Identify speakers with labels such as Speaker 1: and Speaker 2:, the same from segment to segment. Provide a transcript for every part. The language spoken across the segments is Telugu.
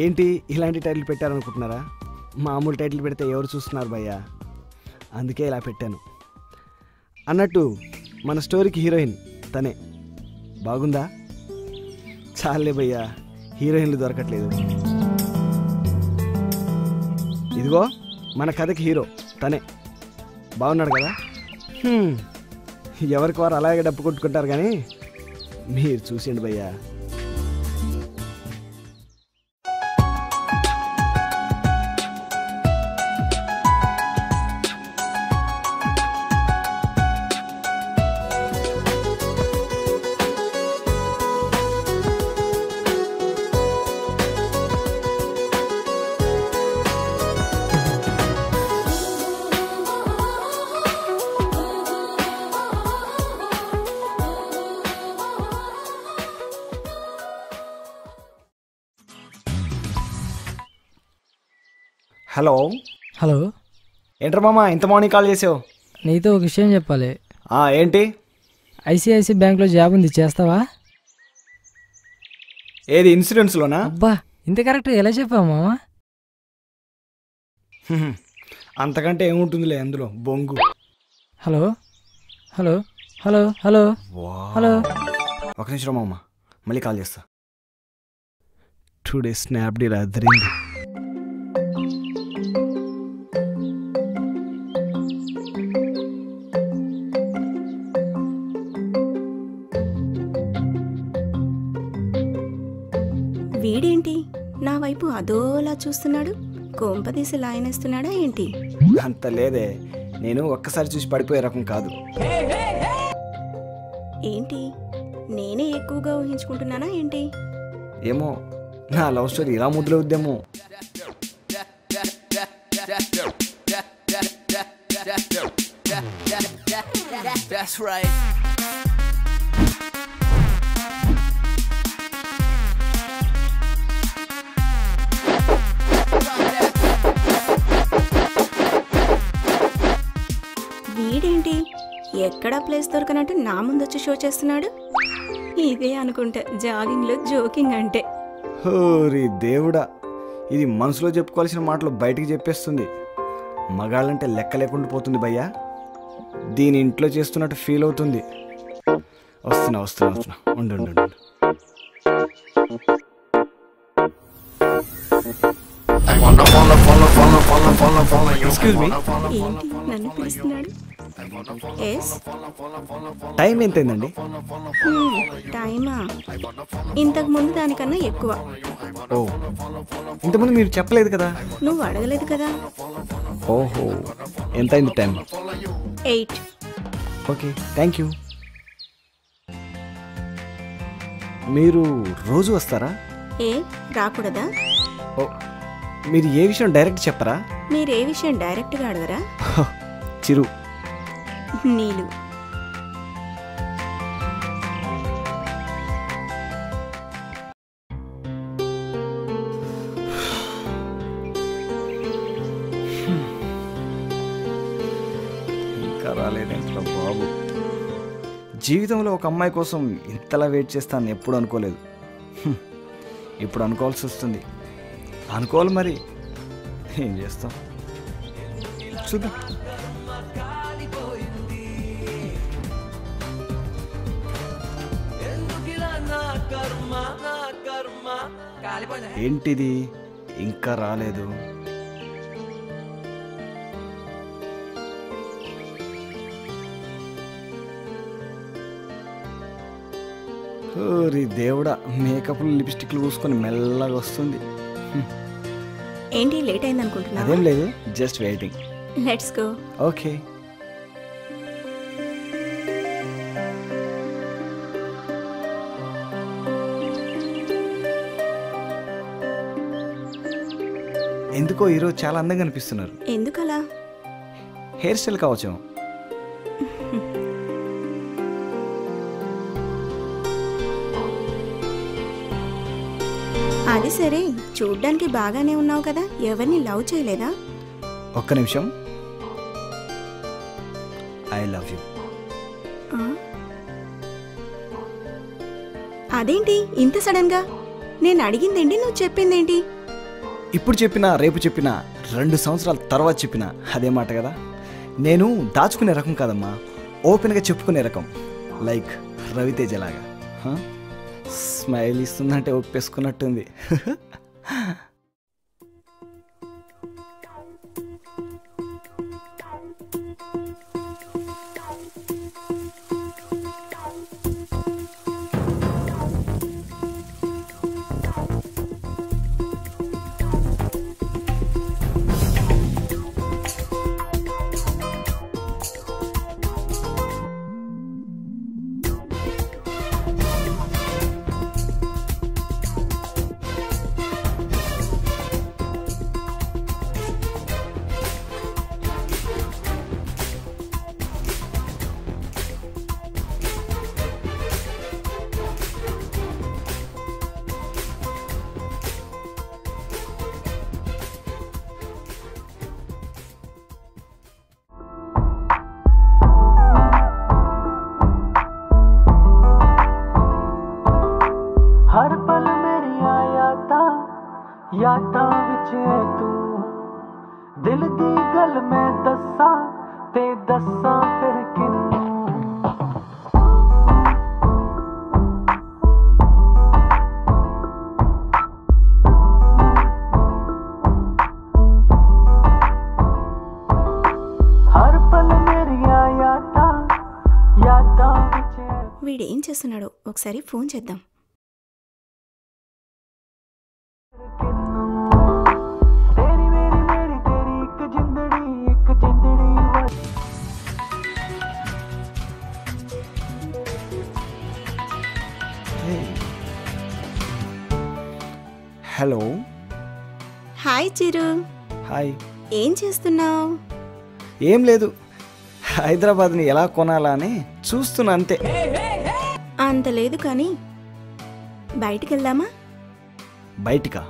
Speaker 1: ఏంటి ఇలాంటి టైటిల్ పెట్టారనుకుంటున్నారా? మామూలు టైటిల్ పెడితే ఎవరు చూస్తున్నారు భయ్యా, అందుకే ఇలా పెట్టాను. అన్నట్టు మన స్టోరీకి హీరోయిన్ తనే. బాగుందా? చాలే భయ్యా, హీరోయిన్లు దొరకట్లేదు. ఇదిగో మన కథకి హీరో తనే. బాగున్నాడు కదా? ఎవరికి వారు అలాగే డప్పు కొట్టుకుంటారు, కానీ మీరు చూసిండి భయ్యా. హలో
Speaker 2: హలో,
Speaker 1: ఏంట్రా మామ ఇంత మార్నింగ్ కాల్ చేసావు?
Speaker 2: నీతో ఒక విషయం చెప్పాలి.
Speaker 1: ఏంటి?
Speaker 2: ఐసిఐసి బ్యాంక్లో జాబ్ ఉంది, చేస్తావా?
Speaker 1: ఏది ఇన్సూరెన్స్లోనా?
Speaker 2: అబ్బా, ఇంత కరెక్ట్గా ఎలా చెప్పావు మామా?
Speaker 1: అంతకంటే ఏముంటుందిలే అందులో, బొంగు.
Speaker 2: Hello hello hello hello hello,
Speaker 1: ఒక నిమిషం మామ, మళ్ళీ కాల్ చేస్తా. టుడే స్నాప్డీల్ అదిరింది.
Speaker 3: వీడేంటి నా వైపు అదోలా చూస్తున్నాడు? కోంపదీసి లాయనేస్తున్నాడా ఏంటి?
Speaker 1: అంత లేదే, నేను ఒక్కసారి చూసి పడిపోయే రకం కాదు.
Speaker 3: ఏంటి నేనే ఎక్కువగా ఊహించుకుంటున్నానా ఏంటి?
Speaker 1: ఏమో, నా లవ్ స్టోరీ ఇలా ముద్రవుద్దేమో.
Speaker 3: వీడేంటి ఎక్కడా ప్లేస్ దొరకనట్టు నా ముందొచ్చి షో చేస్తున్నాడు? ఇదే అనుకుంటా జాగింగ్లో జోకింగ్ అంటే.
Speaker 1: హోరీ దేవుడా, ఇది మనసులో చెప్పుకోవాల్సిన మాటలు బయటికి చెప్పేస్తుంది. మగాళ్ళంటే లెక్క లేకుండా పోతుంది భయ్యా. దీని ఇంట్లో చేస్తున్నట్టు ఫీల్ అవుతుంది. వస్తున్నా ఉండు. ఎక్స్క్యూజ్ మీ,
Speaker 3: ఏంటి నన్ను పిలుస్తున్నాడు? ఎస్.
Speaker 1: టైం ఎంతైందండి?
Speaker 3: టైమా ఇంతకు ముందు దానికన్నా ఎక్కువ.
Speaker 1: ఓ, ఇంతకుముందు మీరు చెప్పలేదు కదా.
Speaker 3: నువ్వు అడగలేదు కదా.
Speaker 1: ఓహో, ఎంతైంది టైం?
Speaker 3: 8.
Speaker 1: Okay, thank you. మీరు రోజు వస్తారా?
Speaker 3: ఏ రాకూడదా?
Speaker 1: ఓ, మీరు ఏ విషయం డైరెక్ట్ చెప్పరా?
Speaker 3: మీరు ఏ విషయం డైరెక్ట్గా అడగరా?
Speaker 1: చిరు.
Speaker 3: నీలు.
Speaker 1: ఇంకా రాలేదేంట్రా బాబు. జీవితంలో ఒక అమ్మాయి కోసం ఇంతలా వెయిట్ చేస్తాను ఎప్పుడు అనుకోలేదు. ఇప్పుడు అనుకోవాల్సి వస్తుంది. అనుకోవాలి మరి, ఏం చేస్తాం చూద్దాం. ఏంటిది ఇంకా రాలేదు? ఓరి దేవుడా, మేకప్లు లిప్స్టిక్లు పూసుకొని మెల్లగా వస్తుంది.
Speaker 3: ఏంటి లేట్ అయింది అనుకుంటున్నా?
Speaker 1: అదేం లేదు, just waiting.
Speaker 3: Let's go.
Speaker 1: Okay. ఎందుకో ఈరోజు చాలా అందంగా అనిపిస్తున్నారు.
Speaker 3: ఎందుకలా?
Speaker 1: హెయిర్ స్టైల్ కావచ్చు.
Speaker 3: అది సరే, చూడ్డానికి బాగానే ఉన్నావు కదా, ఎవరిని లవ్ చేయలేదా?
Speaker 1: ఒక్క నిమిషం. I love you.
Speaker 3: అదేంటి ఇంత సడన్ గా? నేను అడిగిందేంటి, నువ్వు చెప్పిందేంటి?
Speaker 1: ఇప్పుడు చెప్పినా రేపు చెప్పినా 2 సంవత్సరాల తర్వాత చెప్పినా అదే మాట కదా. నేను దాచుకునే రకం కాదమ్మా, ఓపెన్గా చెప్పుకునే రకం. లైక్ రవితేజ లాగా. స్మైల్ ఇస్తుందంటే ఒప్పేసుకున్నట్టుంది.
Speaker 4: हर पल मेरिया यादां विच है तू दिल दी गल मैं दस्सां ते दस्सां फिर किन्नू हर पल मेरिया यादां विच है
Speaker 3: వీడేం చేస్తున్నాడో ఒకసారి ఫోన్ చేద్దాం.
Speaker 4: तेरी मेरी मेरी तेरी एक जिंदड़ी
Speaker 1: హలో.
Speaker 3: హాయ్ చిరు,
Speaker 1: హాయ్.
Speaker 3: ఏం చేస్తున్నావు?
Speaker 1: ఏం లేదు, హైదరాబాద్ని ఎలా కొనాలా అని చూస్తున్నా అంతే.
Speaker 3: అంత లేదు కానీ బయటికి వెళ్దామా?
Speaker 1: బయటికా?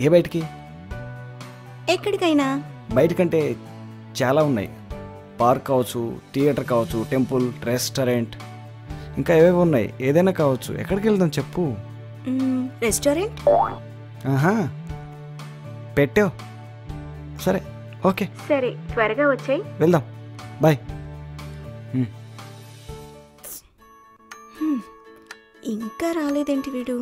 Speaker 1: ఏ బయటికి?
Speaker 3: ఎక్కడికైనా.
Speaker 1: బయటకంటే చాలా ఉన్నాయి. పార్క్ కావచ్చు, థియేటర్ కావచ్చు, టెంపుల్, రెస్టారెంట్, ఇంకా ఏవేవి ఉన్నాయి. ఏదైనా కావచ్చు. ఎక్కడికి వెళ్దాం చెప్పు.
Speaker 3: రెస్టారెంట్.
Speaker 1: ఆహా, పెట్టావు. సరే, ఓకే,
Speaker 3: సరే, త్వరగా వచ్చాయి.
Speaker 1: వెళ్దాం. బాయ్.
Speaker 3: ఇంకా రాలేదేంటి వీడు?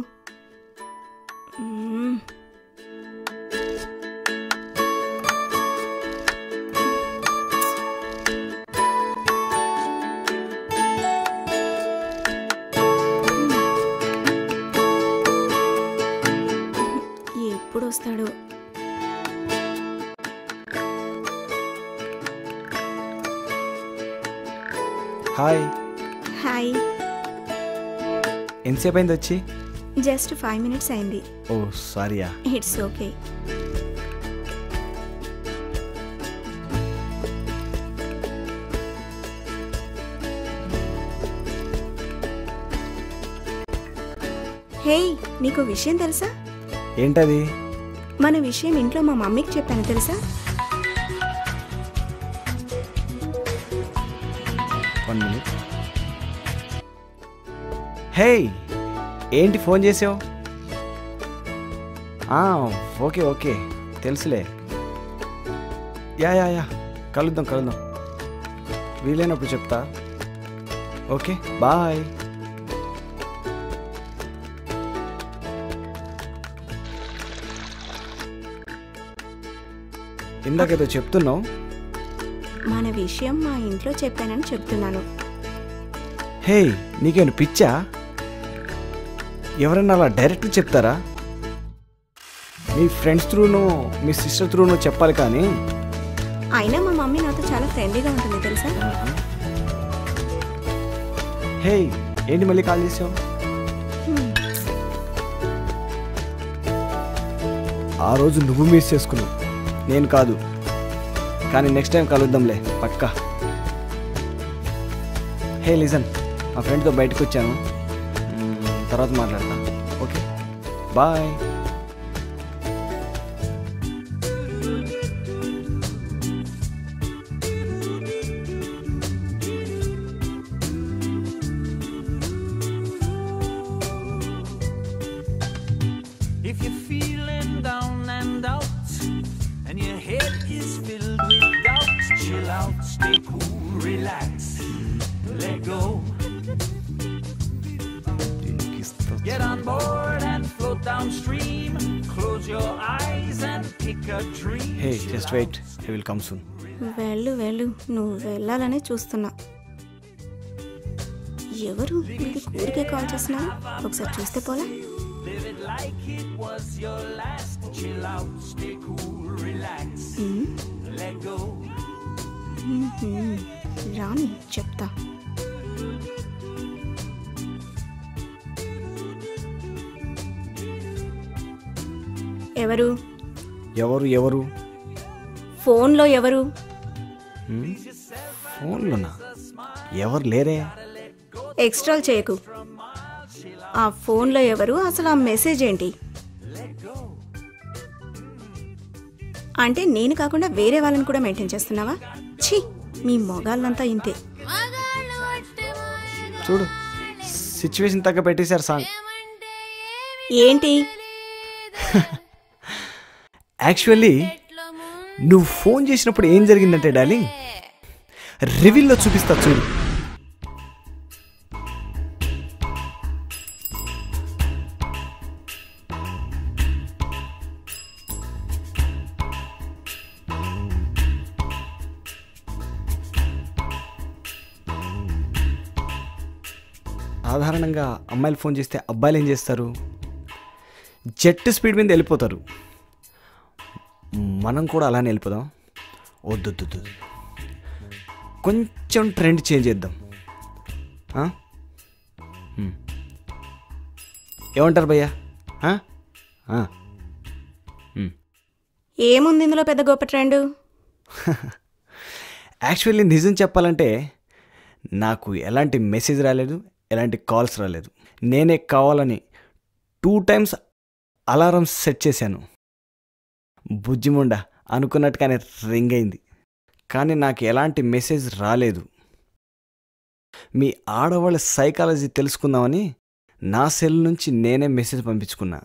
Speaker 3: ఎప్పుడు వస్తాడు?
Speaker 1: హాయ్.
Speaker 3: హాయ్.
Speaker 1: ఎంతసేపు అయింది వచ్చి?
Speaker 3: జస్ట్ 5 మినిట్స్ అయింది.
Speaker 1: ఓ సారీయా.
Speaker 3: It's okay. హే, నీకు విషయం తెలుసా?
Speaker 1: ఏంటది?
Speaker 3: మన విషయం ఇంట్లో మా మమ్మీకి చెప్పాను తెలుసా?
Speaker 1: 1 minute. హే, ఏంటి ఫోన్ చేసావు? ఓకే ఓకే, తెలుసులే. యా యా యా, కలుద్దాం కలుద్దాం. వీలైనప్పుడు చెప్తా. Okay, bye. ఇందాకేదో చెప్తున్నావు.
Speaker 3: మన విషయం మా ఇంట్లో చెప్పానని చెప్తున్నాను.
Speaker 1: హే, నీకేమైనా పిచ్చా? ఎవరన్నా అలా డైరెక్ట్ చెప్తారా? మీ ఫ్రెండ్స్ త్రూనో మీ సిస్టర్ త్రూనో చెప్పాలి కానీ.
Speaker 3: అయినా మా మమ్మీ నాతో చాలా ఫ్రెండ్లీగా ఉంటుంది తెలుసా?
Speaker 1: హే, ఏంటి మళ్ళీ కాల్ చేసావు? ఆ రోజు నువ్వు మిస్ చేసుకున్నావు, నేను కాదు. కానీ నెక్స్ట్ టైం కలుద్దాంలే పక్కా. హే లిజన్, మా ఫ్రెండ్తో బయటకు వచ్చాను, తర్వాత మాట్లాడతా. Okay, bye.
Speaker 4: If you're feeling down and out
Speaker 1: hey just wait, I will come soon.
Speaker 3: వెళ్ళు వెళ్ళు, నువ్వు వెళ్ళాలనే చూస్తున్నా. ఎవరు వీడికి ఊరికే కాల్ చేస్తున్నారు? ఒకసారి చూస్తే పోలా. రాని చెప్తా. ఎవరు
Speaker 1: ఎవరు ఎవరు?
Speaker 3: ఫోన్లో ఎవరు?
Speaker 1: ఫోన్లోనా? ఎవరు లేరే.
Speaker 3: ఎక్స్ట్రాల్ చేయకు. ఆ ఫోన్లో ఎవరు? అసలు ఆ మెసేజ్ ఏంటి? అంటే నేను కాకుండా వేరే వాళ్ళని కూడా మెయింటైన్ చేస్తున్నావా? ఛీ, మీ మొగాళ్ళంతా ఇంతే.
Speaker 1: చూడు, సిచ్యువేషన్ తగ్గ పెట్టేశారు సాంగ్.
Speaker 3: ఏంటి?
Speaker 1: యాక్చువల్లీ నువ్వు ఫోన్ చేసినప్పుడు ఏం జరిగిందంటే డార్లింగ్, రివీల్లో చూపిస్తా చూడు. సాధారణంగా అమ్మాయిలు ఫోన్ చేస్తే అబ్బాయిలు ఏం చేస్తారు? జెట్ స్పీడ్ మీద వెళ్ళిపోతారు. మనం కూడా అలానే వెళ్ళిపోదాం. వద్దు, కొంచెం ట్రెండ్ చేంజ్ చేద్దాం. ఏమంటారు భయ్యా?
Speaker 3: ఏముంది ఇందులో పెద్ద గొప్ప ట్రెండ్?
Speaker 1: యాక్చువల్లీ నిజం చెప్పాలంటే నాకు ఎలాంటి మెసేజ్ రాలేదు, ఎలాంటి కాల్స్ రాలేదు. నేనే కావాలని 2 times అలారం సెట్ చేశాను. బుజ్జిముండ అనుకున్నట్టుగానే రింగ్ అయింది, కానీ నాకు ఎలాంటి మెసేజ్ రాలేదు. మీ ఆడవాళ్ళ సైకాలజీ తెలుసుకుందామని నా సెల్ నుంచి నేనే మెసేజ్ పంపించుకున్నా.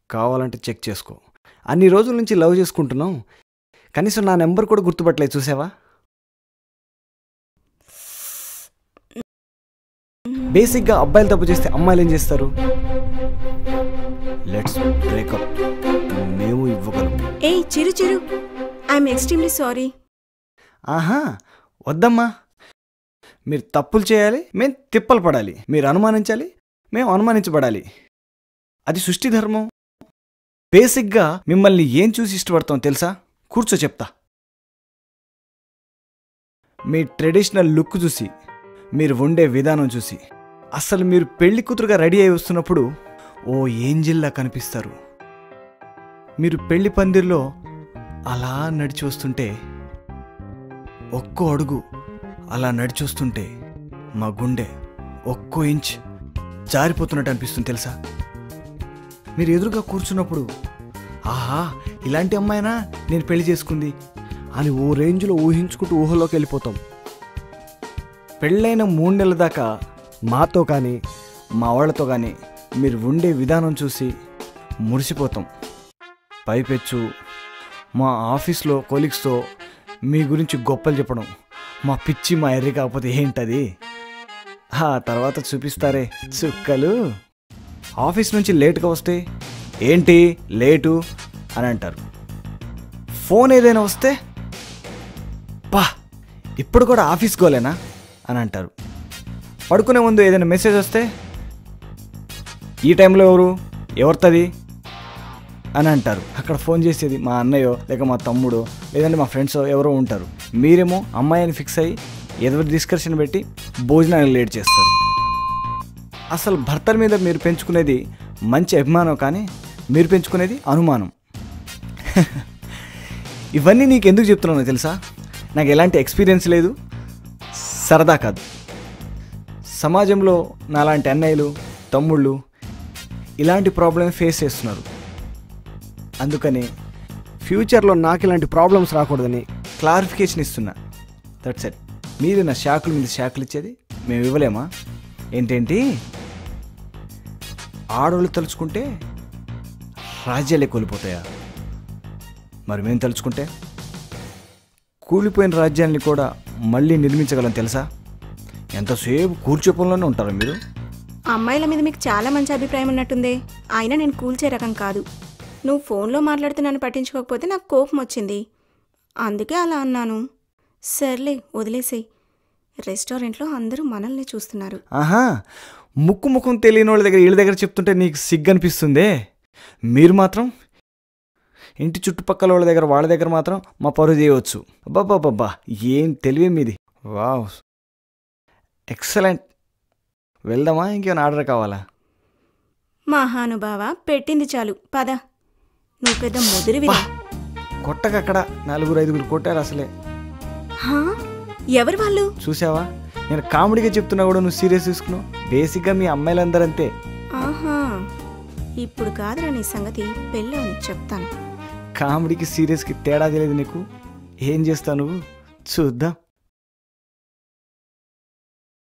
Speaker 1: కావాలంటే చెక్ చేసుకో. అన్ని రోజుల నుంచి లవ్ చేసుకుంటున్నాం, కనీసం నా నెంబర్ కూడా గుర్తుపట్టలేదు. చూసావా? బేసిక్గా అబ్బాయిలు తప్పు చేస్తే అమ్మాయిలు ఏం చేస్తారు? లెట్స్ బ్రేకప్, మేము ఇవ్వగలం.
Speaker 3: ఏయ్ చిరు చిరు, ఐఎమ్ ఎక్స్ట్రీమ్లీ సారీ.
Speaker 1: ఆహా, వద్దమ్మా. మీరు తప్పులు చేయాలి, మేము తిప్పలు పడాలి. మీరు అనుమానించాలి, మేము అనుమానించబడాలి. అది సృష్టి ధర్మం. బేసిక్గా మిమ్మల్ని ఏం చూసి ఇష్టపడతాం తెలుసా? కూర్చో చెప్తా. మీ ట్రెడిషనల్ లుక్ చూసి, మీరు వండే విధానం చూసి, అసలు మీరు పెళ్లి కూతురుగా రెడీ అయి వస్తున్నప్పుడు ఓ ఏంజిల్లా కనిపిస్తారు. మీరు పెళ్లి పందిర్లో అలా నడిచి వస్తుంటే, ఒక్కో అడుగు అలా నడిచి వస్తుంటే మా గుండె ఒక్కో ఇంచ్ జారిపోతున్నట్టు అనిపిస్తుంది తెలుసా? మీరు ఎదురుగా కూర్చున్నప్పుడు ఆహా, ఇలాంటి అమ్మాయినా నేను పెళ్లి చేసుకుంది అని ఓ రేంజ్లో ఊహించుకుంటూ ఊహలోకి వెళ్ళిపోతాం. పెళ్ళైన 3 నెలల దాకా మాతో కానీ మా వాళ్ళతో కానీ మీరు ఉండే విధానం చూసి మురిసిపోతాం. పైపెచ్చు మా ఆఫీస్లో కొలీగ్స్తో మీ గురించి గొప్పలు చెప్పడం మా పిచ్చి మా ఎర్రి కాకపోతే ఏంటది? ఆ తర్వాత చూపిస్తారే చుక్కలు. ఆఫీస్ నుంచి లేటుగా వస్తే ఏంటి లేటు అని అంటారు. ఫోన్ ఏదైనా వస్తే పా ఇప్పుడు కూడా ఆఫీస్ గోలేనా అని అంటారు. పడుకునే ముందు ఏదైనా మెసేజ్ వస్తే ఈ టైంలో ఎవరితది అని అంటారు. అక్కడ ఫోన్ చేసేది మా అన్నయ్యో లేక మా తమ్ముడో లేదంటే మా ఫ్రెండ్సో ఎవరో ఉంటారు. మీరేమో అమ్మాయిని ఫిక్స్ అయ్యి ఏదో డిస్కషన్ పెట్టి భోజనాన్ని లేట్ చేస్తారు. అసలు భర్తల మీద మీరు పెంచుకునేది మంచి అభిమానం, కానీ మీరు పెంచుకునేది అనుమానం. ఇవన్నీ నీకు ఎందుకు చెప్తున్నానో తెలుసా? నాకు ఎలాంటి ఎక్స్పీరియన్స్ లేదు, సరదా కాదు. సమాజంలో నాలాంటి అన్నయ్యలు తమ్ముళ్ళు ఇలాంటి ప్రాబ్లమ్ ఫేస్ చేస్తున్నారు. అందుకని ఫ్యూచర్లో నాకు ఇలాంటి ప్రాబ్లమ్స్ రాకూడదని క్లారిఫికేషన్ ఇస్తున్నా. That's it. మీరు నా షాకుల మీద షాకులు ఇచ్చేది మేము ఇవ్వలేమా? ఏంటేంటి? ఆడవాళ్ళు తలుచుకుంటే రాజ్యాలే కోల్పోతాయా? మరి మేము తలుచుకుంటే కూలిపోయిన రాజ్యాన్ని కూడా మళ్ళీ నిర్మించగలం తెలుసా? ఎంతసేపు కూర్చోపంలోనే ఉంటారు మీరు.
Speaker 3: అమ్మాయిల మీద మీకు చాలా మంచి అభిప్రాయం ఉన్నట్టుందే. అయినా నేను కూల్చే రకం కాదు. నువ్వు ఫోన్లో మాట్లాడితే నన్ను పట్టించుకోకపోతే నాకు కోపం వచ్చింది, అందుకే అలా అన్నాను. సర్లే వదిలేసేయ్. రెస్టారెంట్లో అందరూ మనల్ని చూస్తున్నారు.
Speaker 1: ఆహా, ముఖం తెలియని వాళ్ళ దగ్గర వీళ్ళ దగ్గర చెప్తుంటే నీకు సిగ్గు అనిపిస్తుందే. మీరు మాత్రం ఇంటి చుట్టుపక్కల వాళ్ళ దగ్గర మాత్రం మా పరువు చేయవచ్చు. అబ్బాబ్బాబ్బా, ఏం తెలివే మీది. Wow, excellent. వెళ్దామా, ఇంకేమైనా ఆర్డర్ కావాలా?
Speaker 3: మహానుభావ, పెట్టింది చాలు, పద. నువ్వు పెద్ద ముదిరివిరా.
Speaker 1: కొట్టకక్కడ 4-5 కొట్టారు అసలే.
Speaker 3: హా? ఎవరు వాళ్ళు?
Speaker 1: చూసావా, నేను కామెడీగా చెప్తున్నా కూడా నువ్వు సీరియస్ తీసుకున్నావు. బేసిక్గా మీ అమ్మాయిలందరూ అంతే.
Speaker 3: ఆహా, ఇప్పుడు కాదురా నీ సంగతి, పెళ్ళో నీకు చెప్తాను.
Speaker 1: కామెడీకి సీరియస్కి తేడా తెలియదు నీకు. ఏం చేస్తావు నువ్వు, చూద్దాం.